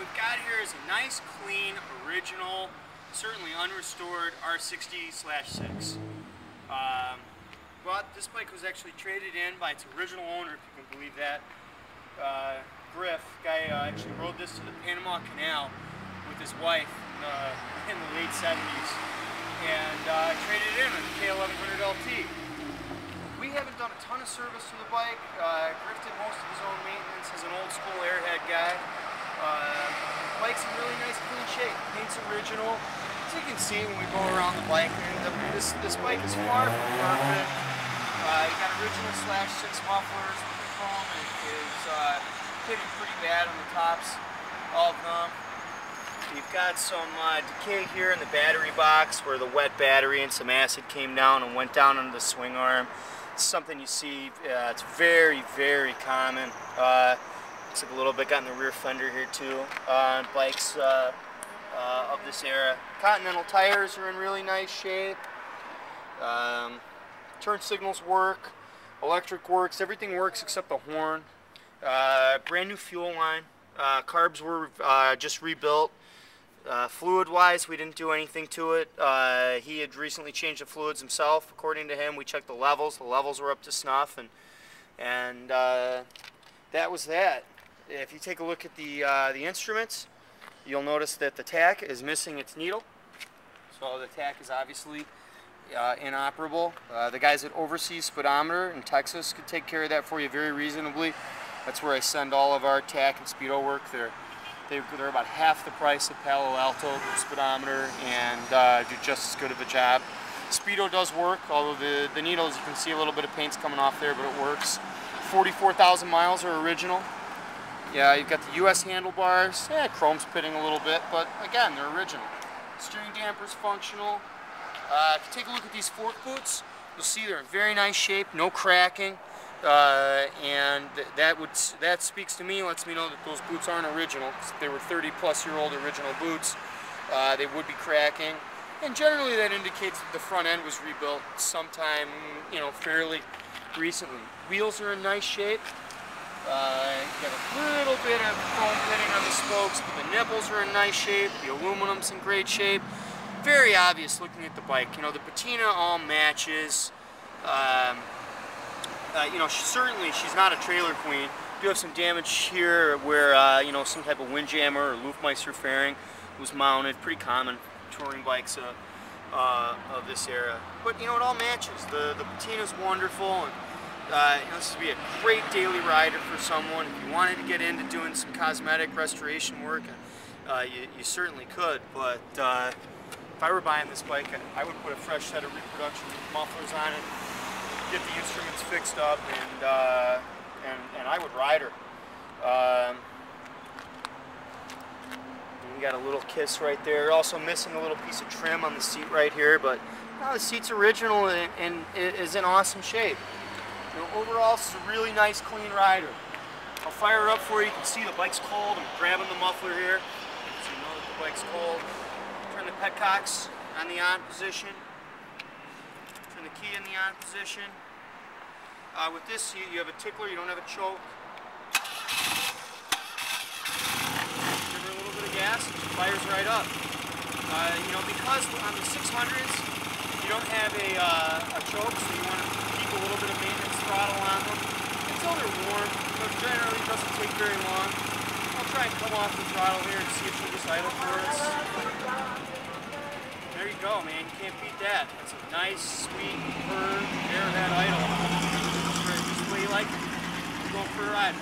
we've got here is a nice, clean, original, certainly unrestored R60/6. But this bike was actually traded in by its original owner, if you can believe that. Griff, guy actually rode this to the Panama Canal with his wife in the late 70s, and traded it in on the K1100 LT. We haven't done a ton of service to the bike. Griff did most of his own maintenance as an old school airhead guy. Bike's in really nice clean shape. Paint's original. As you can see when we go around the bike, this bike is far from perfect. You got original /6 mufflers with the chrome. It is pitted pretty bad on the tops, all of them. You've got some decay here in the battery box where the wet battery and some acid came down and went down into the swing arm. It's something you see, it's very, very common. Looks like a little bit got in the rear fender here too. Bikes of this era. Continental tires are in really nice shape. Turn signals work. Electric works. Everything works except the horn. Brand new fuel line. Carbs were just rebuilt. Fluid-wise, we didn't do anything to it. He had recently changed the fluids himself. According to him, we checked the levels. The levels were up to snuff, and that was that. If you take a look at the instruments, you'll notice that the tach is missing its needle. So the tach is obviously inoperable. The guys at Overseas Speedometer in Texas could take care of that for you very reasonably. That's where I send all of our tach and speedo work. They're about half the price of Palo Alto speedometer and do just as good of a job. Speedo does work, although the needles, you can see a little bit of paint's coming off there, but it works. 44,000 miles are original. Yeah, you've got the US handlebars. Yeah, chrome's pitting a little bit, but again, they're original. Steering damper's functional. If you take a look at these fork boots, you'll see they're in very nice shape, no cracking. And that speaks to me, lets me know that those boots aren't original. If they were 30-plus-year-old original boots, they would be cracking. And generally that indicates that the front end was rebuilt sometime, fairly recently. Wheels are in nice shape. You got a little bit of chrome pitting on the spokes, but the nipples are in nice shape. The aluminum's in great shape. Very obvious looking at the bike. The patina all matches. Certainly she's not a trailer queen. You do have some damage here where, some type of windjammer or Lufmeister fairing was mounted. Pretty common touring bikes of this era. But, it all matches. The patina's wonderful. And, this would be a great daily rider for someone. If you wanted to get into doing some cosmetic restoration work, you certainly could. But if I were buying this bike, I would put a fresh set of reproduction mufflers on it, get the instruments fixed up, and I would ride her. You got a little kiss right there. Also missing a little piece of trim on the seat right here, but the seat's original and it is in awesome shape. Overall, this is a really nice, clean rider. I'll fire it up for you. You can see the bike's cold. I'm grabbing the muffler here, so you know that the bike's cold. Turn the petcocks on the on position. Turn the key in the on position. With this, you have a tickler. You don't have a choke. Give her a little bit of gas. It fires right up. Because on the 600s, you don't have a choke, so you want to keep a little bit of maintenance throttle on them until they're warm, but generally it doesn't take very long. I'll try and come off the throttle here and see if she'll just idle for us. There you go, man. You can't beat that. That's a nice, sweet, purr, airhead idle. Just the way you like it. You're going for a ride.